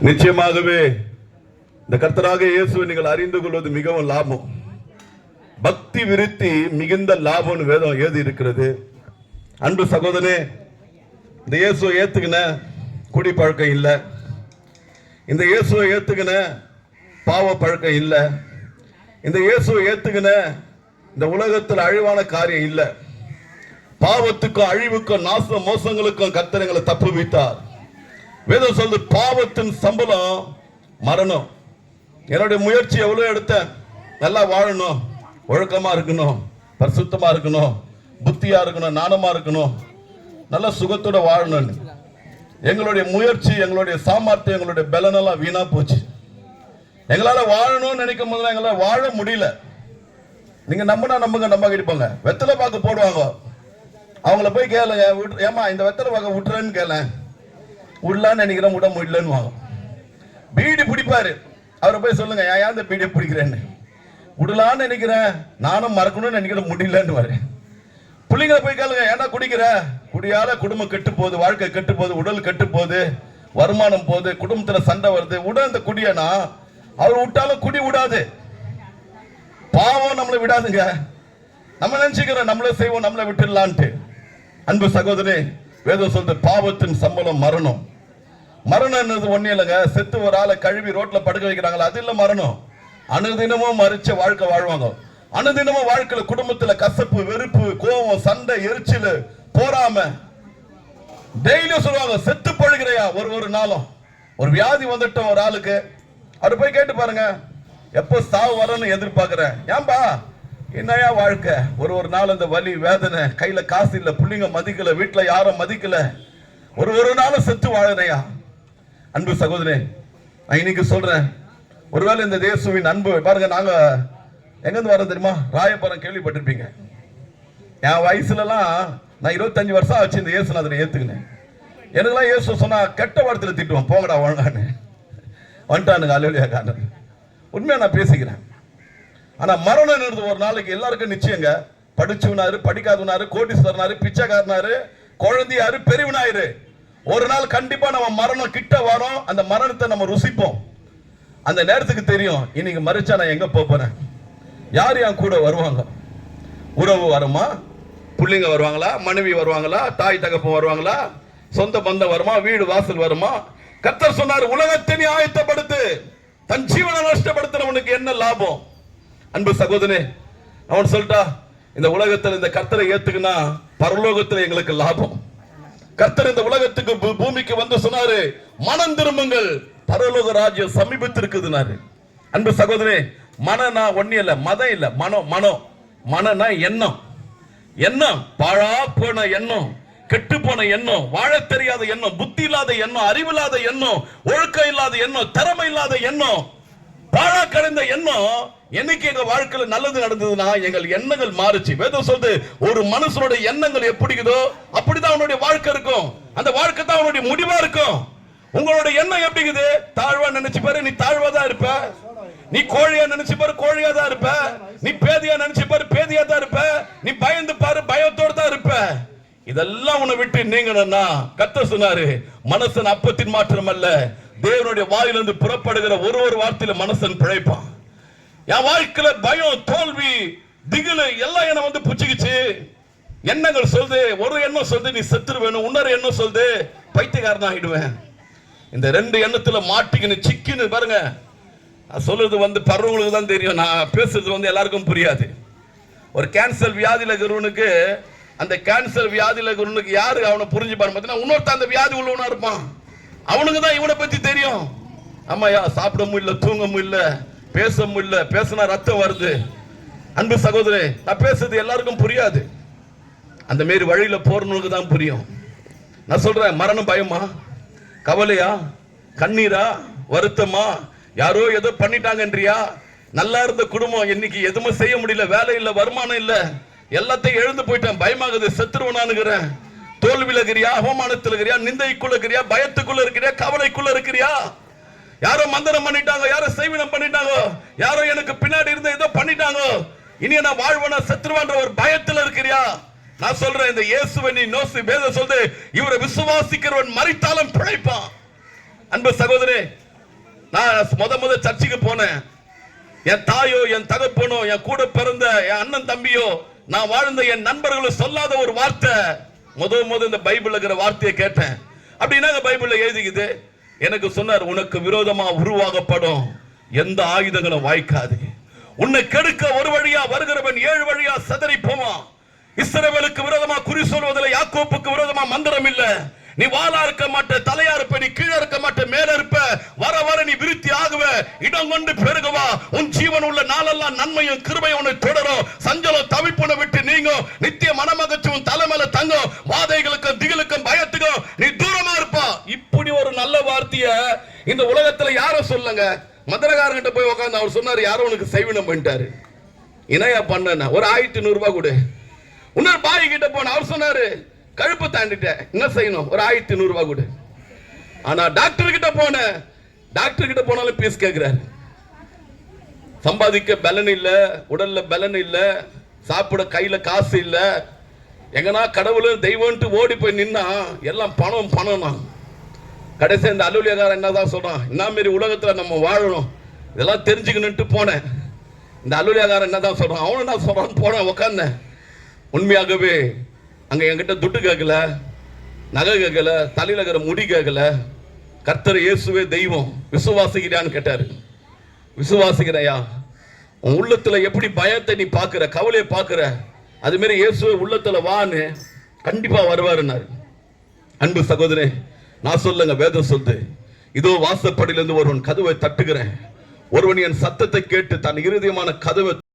நிச்சயமாகவே இந்த கர்த்தராக இயேசுவை நீங்கள் அறிந்து கொள்வது மிகவும் லாபம். பக்தி விருத்தி மிகுந்த லாபம் வேதம் ஏது இருக்கிறது. அன்பு சகோதரனே, இந்த இயேசுவை ஏத்துக்கின குடி பழக்கம் இல்லை, இந்த இயேசுவை ஏத்துக்கின பாவ பழக்கம் இல்லை, இந்த இயேசுவை ஏத்துக்கின இந்த உலகத்தில் அழிவான காரியம் இல்லை. பாவத்துக்கும் அழிவுக்கும் நாச மோசங்களுக்கும் கர்த்தர் எங்களை தப்பு வைத்தார். வேதம் சொல்லுது பாவத்தின் சம்பளம் மரணம். என்னுடைய முயற்சி எவ்வளவு எடுத்தேன், நல்லா வாழணும், ஒழுக்கமா இருக்கணும், பரிசுத்தமா இருக்கணும், புத்தியா இருக்கணும், ஞானமா இருக்கணும், நல்ல சுகத்தோட வாழணும். எங்களுடைய முயற்சி, எங்களுடைய சாமர்த்தியம், எங்களுடைய பலனெல்லாம் வீணா போச்சு. எங்களால வாழணும்னு நினைக்கும் போது எங்களால வாழ முடியல. நீங்க நம்பினா நம்புங்க, நம்ப இருப்பாங்க. வெத்தலை பாக்கு போடுவாங்க, அவங்கள போய் கேளுங்க, ஏமா இந்த வெத்தலை பாக்க விட்டுறேன்னு கேள, விடலான்னு நினைக்கிறேன், விட முடியலன்னு வாங்க. பீடி பிடிப்பாரு, அவரை போய் சொல்லுங்க, ஏன் இந்த பீடியை பிடிக்கிறேன்னு. விடலான்னு நினைக்கிறேன், நானும் மறக்கணும்னு நினைக்கிறேன், முடியலன்னு வர. பிள்ளைங்களை போய் கேளுங்க, ஏன்னா குடிக்கிற, குடியால குடும்பம் கெட்டு போகுது, வாழ்க்கை கெட்டு போகுது, உடல் கெட்டு போகுது, வருமானம் போகுது, குடும்பத்துல சண்டை வருது, விட இந்த குடியனா. அவர் விட்டாலும் குடி விடாது, பாவம் நம்மளை விடாதுங்க. நம்ம நினைச்சுக்கிறோம் நம்மளே செய்வோம், நம்மளை விட்டுடலான்ட்டு. அன்பு சகோதரே, வேதம் சொல்றது பாவத்தின் சம்பளம் மரணம். மரணம் ஒண்ணு இல்லைங்க, செத்து ஒரு ஆளை கழுவி ரோட்ல படுக்க வைக்கிறாங்களா, அது இல்ல மரணம். அனுதினமும் மறிச்ச வாழ்க்கை வாழ்வாங்க. அனுதினமும் வாழ்க்கையில குடும்பத்துல கசப்பு, வெறுப்பு, கோபம், சண்டை, எரிச்சல், போராம டெய்லியும் சொல்லுவாங்க, செத்து பழுகிறையா. ஒரு நாளும் ஒரு வியாதி வந்துட்டோம் ஒரு ஆளுக்கு, அவர் போய் கேட்டு பாருங்க, எப்போ சாவு வரன்னு எதிர்பார்க்கிறேன். ஏன்பா என்னையா வாழ்க்கை, ஒரு நாள் இந்த வலி வேதனை, கையில காசு இல்ல, பிள்ளைங்க மதிக்கல, வீட்டுல யாரும் மதிக்கல, ஒரு நாளும் செத்து வாழறையா. அன்பு சகோதரே, நான் இன்னைக்கு சொல்றேன், ஒருவேளை இந்த இயேசுவின் அன்பு பாருங்க, நாங்க எங்கிருந்து வர தெரியுமா, ராயபுரம் கேள்விப்பட்டிருப்பீங்க. என் வயசுலலாம் நான் 25 வருஷம் ஆச்சு இந்த இயேசுநாதனை ஏத்துக்கினேன். எனக்குலாம் இயேசு சொன்னா கெட்ட வார்த்தையில திட்டுவோம், போங்கடா ஒழுங்கான்னு வந்துட்டானுங்க. அல்லேலூயா காரணம், உண்மையா நான் பேசிக்கிறேன். ஆனா மரணம் ஒரு நாளைக்கு எல்லாருக்கும் நிச்சயங்க. படிச்சவனாரு, படிக்காதவனாரு, கோடீஸ்வரனாரு, பிச்சைக்காரனாரு, குழந்தையாரு, பெரியவனாயிரு, ஒரு நாள் கண்டிப்பா நம்ம மரணம் கிட்ட வரோம். அந்த மரணத்தை நம்ம ருசிப்போம். அந்த நேரத்துக்கு தெரியும், இன்னைக்கு மறிச்சா நான் எங்க போறேன், யார் என் கூட வருவாங்க, உறவு வருமா, பிள்ளைங்க வருவாங்களா, மனைவி வருவாங்களா, தாய் தகப்பன் வருவாங்களா, சொந்த பந்தம் வருமா, வீடு வாசல் வருமா. கர்த்தர் சொன்னார், உலகத்தை நீ ஆயத்தப்படுத்து, தன் ஜீவனை நஷ்டப்படுத்துறவனுக்கு என்ன லாபம். அன்பு சகோதரனே, அவன் சொல்லிட்டா, இந்த உலகத்தில் இந்த கர்த்தரை ஏத்துக்குனா பரலோகத்தில் எங்களுக்கு லாபம். கர்த்தர் இந்த உலகத்துக்கு பூமிக்கு வந்து சொன்னாரு, மனம் திரும்புங்கள், பரலோக ராஜ்யம் சமீபத்திருக்குதுனாரு. அன்பு சகோதரே, மனனா ஒண்ணு இல்ல, மதம் இல்ல, மனனா எண்ணம். எண்ணம் பாழா போன எண்ணம், கெட்டு போன எண்ணம், வாழ தெரியாத எண்ணம், புத்தி இல்லாத எண்ணம், அறிவில்லாத எண்ணம், ஒழுக்கம் இல்லாத எண்ணம், திறமை இல்லாத எண்ணம், பாழா கலைந்த எண்ணம். என்னைக்கு எங்க வாழ்க்கையில நல்லது நடந்ததுன்னா எங்கள் எண்ணங்கள் மாறுச்சு. வேதம் சொல்றது, ஒரு மனுஷனுடைய எண்ணங்கள் எப்படிக்குதோ அப்படிதான் அவனுடைய வாழ்க்கை இருக்கும். அந்த வாழ்க்கை தான் அவனுடைய முடிவா இருக்கும். உங்களுடைய எண்ணம் எப்படிக்குது, தாழ்வா நினைச்சு பாரு, நீ தாழ்வா தான் இருப்ப. நீ கோழியா நினைச்சு பாரு, கோழியா தான் இருப்ப. நீ பேதியா நினைச்சு பாரு, பேதியா தான் இருப்ப. நீ பயந்து பாரு, பயத்தோடு தான் இருப்ப. இதெல்லாம் உன்னை விட்டு நீங்கணும்னா கர்த்தர் சொன்னாரு, மனுஷன் அப்பத்தின் மாற்றம் அல்ல, தேவனுடைய வாயிலிருந்து புறப்படுகிற ஒரு வார்த்தையில மனுஷன் பிழைப்பான். என் வாழ்க்கையில பயம், தோல்வி, திகிலு எல்லாம் என்ன வந்து புச்சிக்கிச்சு. எண்ணங்கள் சொல்லுது, ஒரு எண்ணம் சொல்லுது நீ செத்துரு வேணும், இன்னொரு எண்ணம் சொல்லுது பைத்தியக்காரன் ஆகிடுவேன். இந்த ரெண்டு எண்ணத்துல மாட்டிக்கின்னு சிக்கின்னு பாருங்க. சொல்றது வந்து பருவங்களுக்கு தான் தெரியும், நான் பேசுறது வந்து எல்லாருக்கும் புரியாது. ஒரு கேன்சர் வியாதியில இருக்கிறவனுக்கு, அந்த கேன்சர் வியாதியில இருக்கிறவனுக்கு யாரு அவனை புரிஞ்சுப்பாரு பார்த்தீங்கன்னா, இன்னொருத்த அந்த வியாதி உள்ளவனா இருப்பான், அவனுக்கு தான் இவனை பத்தி தெரியும். ஆமாயா, சாப்பிட முடியல, தூங்க முடியல, பேச முடியல, பேசினா ரத்தம் வருது. அன்பு சகோதரே, நான் பேசுறது எல்லாருக்கும் புரியாது, அந்த மாரி வழியில போறவனுக்கு தான் புரியும். நான் சொல்றேன், மரணம் பயமா, கவலையா, கண்ணீரா, வருத்தமா, யாரோ ஏதோ பண்ணிட்டாங்கன்றியா, நல்லா இருந்த குடும்பம் இன்னைக்கு எதுவுமே செய்ய முடியல, வேலை இல்ல, வருமானம் இல்ல, எல்லாத்தையும் எழுந்து போயிட்டேன், பயமாகுது, செத்துருவனானுங்கிறேன். தோல்வியில இருக்கிறியா, அவமானத்தில் இருக்கிறியா, நிந்தைக்குள்ள இருக்கிறியா, பயத்துக்குள்ள இருக்கிறியா, கவலைக்குள்ள இருக்கிறியா, யாரோ மந்திரம் பண்ணிட்டாங்க, யாரோ செய்வினம் பண்ணிட்டாங்க, யாரோ எனக்கு பின்னாடி இருந்து ஏதோ பண்ணிட்டாங்க, இனி நான் வாழ்வனா செத்துருவான்ற ஒரு பயத்தில் இருக்கிறியா. நான் சொல்றேன், இந்த இயேசுவை நீ வேதம் சொல்லுது, இவரை விசுவாசிக்கிறவன் மரித்தாலும் பிழைப்பான். அன்பு சகோதரே, நான் முத சர்ச்சுக்கு போனேன். என் தாயோ என் தகப்பனோ என் கூட பிறந்த என் அண்ணன் தம்பியோ நான் வாழ்ந்த என் நண்பர்களும் சொல்லாத ஒரு வார்த்தை முத இந்த பைபிள்ல இருக்கிற வார்த்தையை கேட்டேன். அப்படின்னா பைபிள்ல எழுதிக்குது. எனக்கு சொன்னார், உனக்கு விரோதமா உருவாகப்படும் எந்த ஆயுதங்களும் வாய்க்காது. உன்னை கெடுக்க ஒரு வழியா வருகிறவன் 7 வழியா சிதறி போவான். இஸ்ரவேலுக்கு விரோதமா குறி சொல்வதில் யாக்கோப்புக்கு விரோதமா மந்திரம் இல்ல. நீ வாளா இருக்க மாட்ட, தலையா இருப்ப, நீ கீழே இருக்க மாட்ட, மேல இருப்ப. வர வர நீ விருத்தி ஆகுவ, இடம் கொண்டு பெருகுவா. உன் ஜீவன் உள்ள நாளெல்லாம் நன்மையும் கிருபையும் உன்னை தொடரும். சஞ்சலம் தவிப்புன விட்டு நீங்கும். நித்திய மனமகச்சும் தலைமையில தங்கும். வாதைகளுக்கும் திகிலுக்கும் பயத்துக்கும் நீ தூரமா இருப்பா. இப்படி ஒரு நல்ல வார்த்தைய இந்த உலகத்துல யாரும் சொல்லுங்க. மந்திரகாரங்கிட்ட போய் உட்கார்ந்து அவர் சொன்னாரு, யாரும் உனக்கு செய்வினம் பண்ணிட்டாரு. இணையா பண்ண ஒரு 1100 ரூபாய் கொடு. இன்னொரு பாய் கிட்ட போன அவர் சொன்னாரு, கழுப்பு தாண்டிட்டேன், என்ன செய்யணும், ஒரு 1100 ரூபாய் கொடு. ஆனா டாக்டர் கிட்ட போன, டாக்டர் கிட்ட போனாலும் பீஸ் கேட்கிறாரு. சம்பாதிக்க பலன் இல்ல, உடல்ல பலன் இல்ல, சாப்பிட கையில காசு இல்ல. எங்கன்னா கடவுளும் தெய்வம்ட்டு ஓடி போய் நின்னா எல்லாம் பணம் பணம் தான். கடைசி இந்த அலுவலியக்காரன் என்னதான் சொல்றான், என்ன மாரி உலகத்துல நம்ம வாழணும் இதெல்லாம் தெரிஞ்சுக்கணும்ட்டு போனேன். இந்த அலுவலியக்காரன் என்னதான் சொல்றான், அவனு என்ன சொல்றான்னு போனேன், உட்கார்ந்தேன். உண்மையாகவே அங்க என்கிட்ட துட்டு கேட்கல, நகை கேட்கல, தலையில இருக்கிற முடி கேட்கல. கர்த்தர் இயேசுவே தெய்வம், விசுவாசிக்கிறான்னு கேட்டாரு. விசுவாசிக்கிறையா? உன் உள்ளத்துல எப்படி பயத்தை நீ பாக்குற, கவலையை பாக்குற, அது மாதிரி இயேசுவே உள்ளத்துல வான்னு கண்டிப்பா வருவாருன்னாரு. அன்பு சகோதரே, நான் சொல்லுங்க, வேதம் சொல்லுது, இதோ வாசப்படியிலிருந்து ஒருவன் கதவை தட்டுகிறேன், ஒருவன் என் சத்தத்தை கேட்டு தன் இருதயமான கதவை